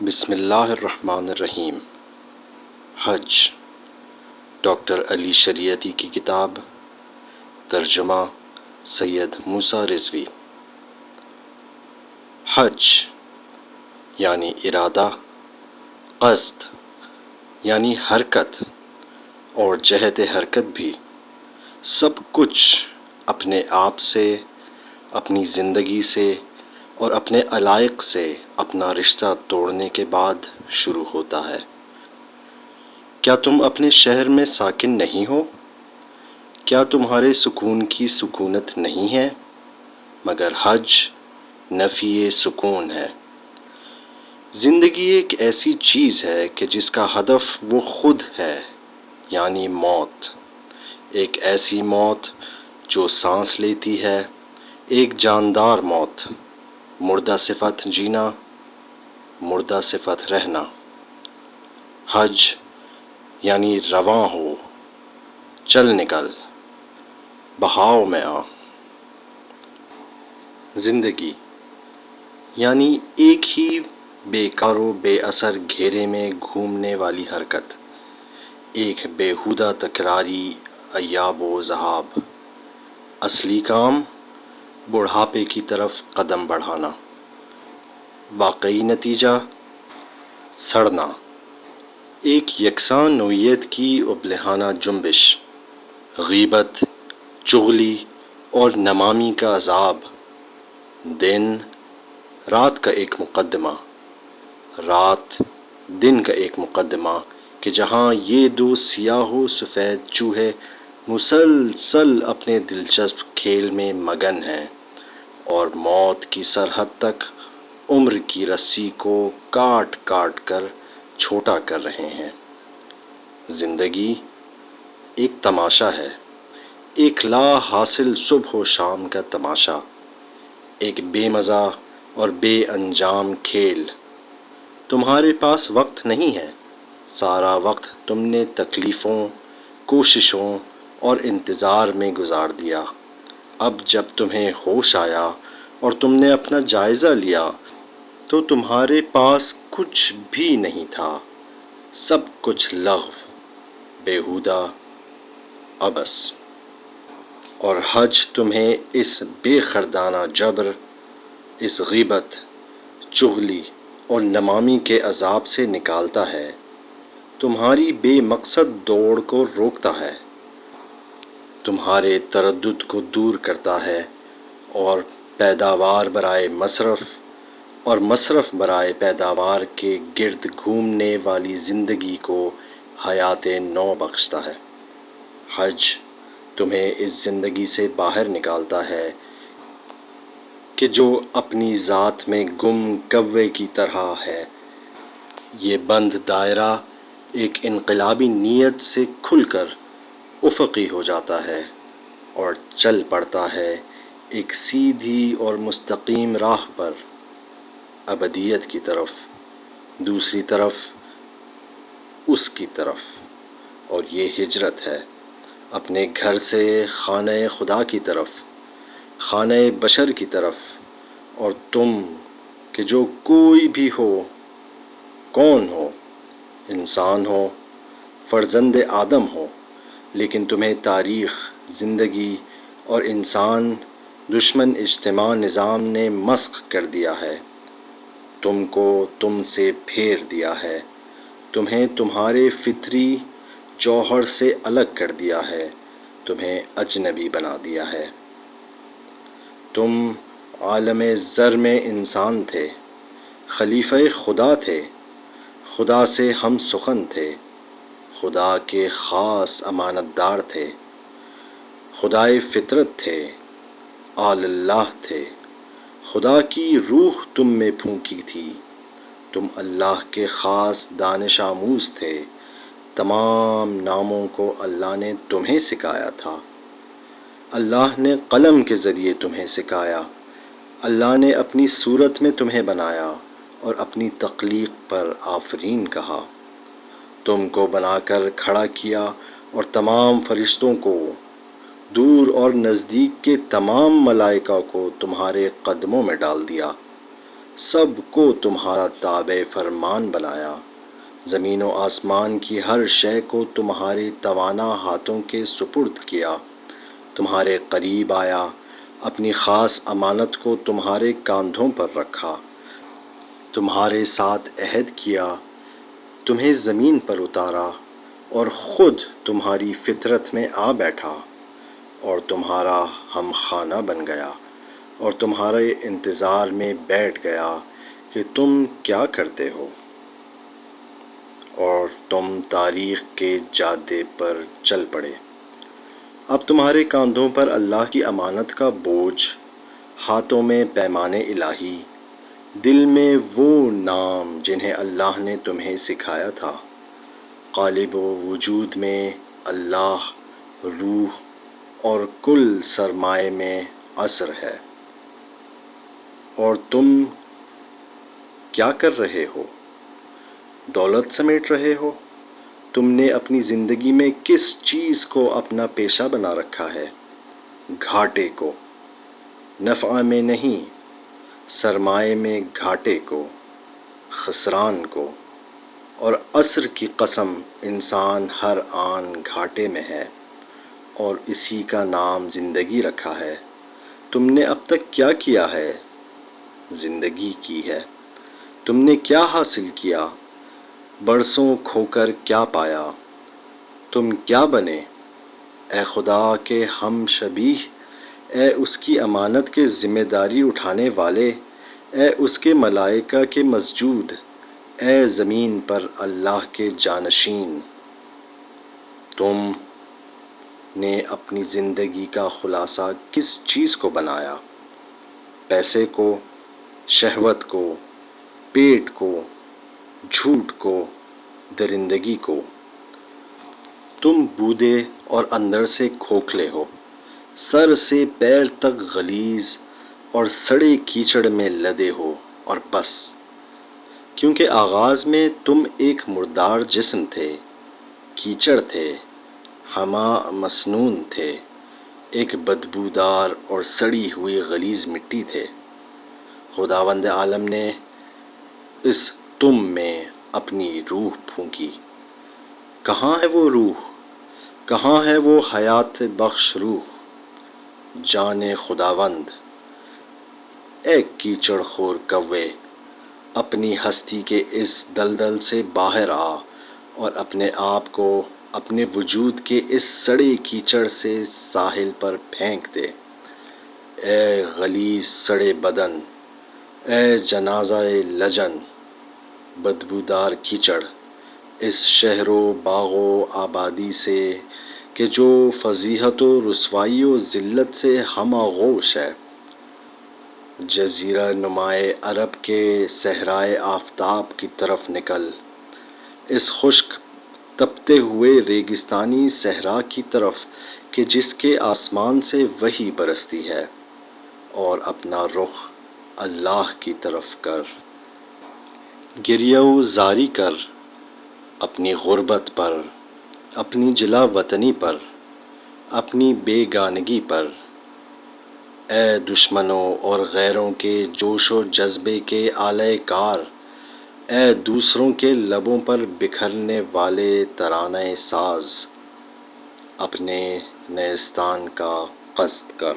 بسم اللہ الرحمن الرحیم۔ حج ڈاکٹر علی شریعتی کی کتاب، ترجمہ سید موسیٰ رضوی۔ حج یعنی ارادہ، قصد یعنی حرکت، اور جہت حرکت بھی، سب کچھ اپنے آپ سے، اپنی زندگی سے اور اپنے علائق سے اپنا رشتہ توڑنے کے بعد شروع ہوتا ہے۔ کیا تم اپنے شہر میں ساکن نہیں ہو؟ کیا تمہارے سکون کی سکونت نہیں ہے؟ مگر حج نفی سکون ہے۔ زندگی ایک ایسی چیز ہے کہ جس کا ہدف وہ خود ہے، یعنی موت۔ ایک ایسی موت جو سانس لیتی ہے، ایک جاندار موت، مردہ صفت جینا، مردہ صفت رہنا۔ حج یعنی رواں ہو، چل نکل، بہاؤ میں آ۔ زندگی یعنی ایک ہی بیکار و بے اثر گھیرے میں گھومنے والی حرکت، ایک بیہودہ تکراری، ایاب و ذہاب۔ اصلی کام بڑھاپے کی طرف قدم بڑھانا، واقعی نتیجہ سڑنا۔ ایک یکساں نوعیت کی ابلہانہ جنبش، غیبت، چغلی اور نمامی کا عذاب۔ دن رات کا ایک مقدمہ، رات دن کا ایک مقدمہ، کہ جہاں یہ دو سیاہ و سفید چوہے مسلسل اپنے دلچسپ کھیل میں مگن ہیں اور موت کی سرحد تک عمر کی رسی کو کاٹ کاٹ کر چھوٹا کر رہے ہیں۔ زندگی ایک تماشا ہے، ایک لا حاصل صبح و شام کا تماشا، ایک بے مزہ اور بے انجام کھیل۔ تمہارے پاس وقت نہیں ہے، سارا وقت تم نے تکلیفوں، کوششوں اور انتظار میں گزار دیا۔ اب جب تمہیں ہوش آیا اور تم نے اپنا جائزہ لیا تو تمہارے پاس کچھ بھی نہیں تھا، سب کچھ لغو، بیہودہ، عبث۔ اور حج تمہیں اس بے خردانہ جبر، اس غیبت، چغلی اور نمامی کے عذاب سے نکالتا ہے، تمہاری بے مقصد دوڑ کو روکتا ہے، تمہارے تردد کو دور کرتا ہے، اور پیداوار برائے مصرف اور مصرف برائے پیداوار کے گرد گھومنے والی زندگی کو حیات نو بخشتا ہے۔ حج تمہیں اس زندگی سے باہر نکالتا ہے کہ جو اپنی ذات میں گم کوے کی طرح ہے۔ یہ بند دائرہ ایک انقلابی نیت سے کھل کر افقی ہو جاتا ہے اور چل پڑتا ہے ایک سیدھی اور مستقیم راہ پر، ابدیت کی طرف، دوسری طرف اس کی طرف۔ اور یہ ہجرت ہے، اپنے گھر سے خانہ خدا کی طرف، خانہ بشر کی طرف۔ اور تم کہ جو کوئی بھی ہو، کون ہو، انسان ہو، فرزند آدم ہو، لیکن تمہیں تاریخ، زندگی اور انسان دشمن اجتماع نظام نے مسخ کر دیا ہے، تم کو تم سے پھیر دیا ہے، تمہیں تمہارے فطری جوہر سے الگ کر دیا ہے، تمہیں اجنبی بنا دیا ہے۔ تم عالم زر میں انسان تھے، خلیفہ خدا تھے، خدا سے ہم سخن تھے، خدا کے خاص امانت دار تھے، خدائے فطرت تھے، آل اللہ تھے، خدا کی روح تم میں پھونکی تھی، تم اللہ کے خاص دانش آموز تھے، تمام ناموں کو اللہ نے تمہیں سکھایا تھا، اللہ نے قلم کے ذریعے تمہیں سکھایا، اللہ نے اپنی صورت میں تمہیں بنایا اور اپنی تخلیق پر آفرین کہا، تم کو بنا کر کھڑا کیا اور تمام فرشتوں کو، دور اور نزدیک کے تمام ملائکہ کو تمہارے قدموں میں ڈال دیا، سب کو تمہارا تابع فرمان بنایا، زمین و آسمان کی ہر شے کو تمہارے توانا ہاتھوں کے سپرد کیا، تمہارے قریب آیا، اپنی خاص امانت کو تمہارے کاندھوں پر رکھا، تمہارے ساتھ عہد کیا، تمہیں زمین پر اتارا اور خود تمہاری فطرت میں آ بیٹھا اور تمہارا ہم خانہ بن گیا اور تمہارے انتظار میں بیٹھ گیا کہ تم کیا کرتے ہو، اور تم تاریخ کے جادے پر چل پڑے۔ اب تمہارے کاندھوں پر اللہ کی امانت کا بوجھ، ہاتھوں میں پیمان الہی، دل میں وہ نام جنہیں اللہ نے تمہیں سکھایا تھا، قالب و وجود میں اللہ، روح اور کل سرمائے میں عصر ہے۔ اور تم کیا کر رہے ہو؟ دولت سمیٹ رہے ہو؟ تم نے اپنی زندگی میں کس چیز کو اپنا پیشہ بنا رکھا ہے؟ گھاٹے کو، نفع میں نہیں، سرمائے میں گھاٹے کو، خسران کو، اور عصر کی قسم، انسان ہر آن گھاٹے میں ہے اور اسی کا نام زندگی رکھا ہے۔ تم نے اب تک کیا کیا ہے؟ زندگی کی ہے۔ تم نے کیا حاصل کیا؟ برسوں کھو کر کیا پایا؟ تم کیا بنے؟ اے خدا کے ہم شبیہ، اے اس کی امانت کے ذمہ داری اٹھانے والے، اے اس کے ملائکہ کے مسجود، اے زمین پر اللہ کے جانشین، تم نے اپنی زندگی کا خلاصہ کس چیز کو بنایا؟ پیسے کو، شہوت کو، پیٹ کو، جھوٹ کو، درندگی کو؟ تم بودے اور اندر سے کھوکھلے ہو، سر سے پیر تک غلیظ اور سڑے کیچڑ میں لدے ہو، اور بس، کیونکہ آغاز میں تم ایک مردار جسم تھے، کیچڑ تھے، ہمہ مسنون تھے، ایک بدبودار اور سڑی ہوئی غلیظ مٹی تھے۔ خداوند عالم نے اس تم میں اپنی روح پھونکی۔ کہاں ہے وہ روح؟ کہاں ہے وہ حیات بخش روح؟ جان خداوند، اے کیچڑ خور کوے، اپنی ہستی کے اس دلدل سے باہر آ اور اپنے آپ کو اپنے وجود کے اس سڑے کیچڑ سے ساحل پر پھینک دے۔ اے غلیظ سڑے بدن، اے جنازہ لجن، بدبودار کیچڑ، اس شہر و باغ و آبادی سے کہ جو فضیحت و رسوائی و ذلت سے ہم آغوش ہے، جزیرہ نمائے عرب کے صحرائے آفتاب کی طرف نکل، اس خشک تپتے ہوئے ریگستانی صحرا کی طرف کہ جس کے آسمان سے وحی برستی ہے، اور اپنا رخ اللہ کی طرف کر۔ گریہ و زاری کر اپنی غربت پر، اپنی جلا وطنی پر، اپنی بیگانگی پر۔ اے دشمنوں اور غیروں کے جوش و جذبے کے آلۂ کار، اے دوسروں کے لبوں پر بکھرنے والے ترانۂ ساز، اپنے نیستان کا قصد کر۔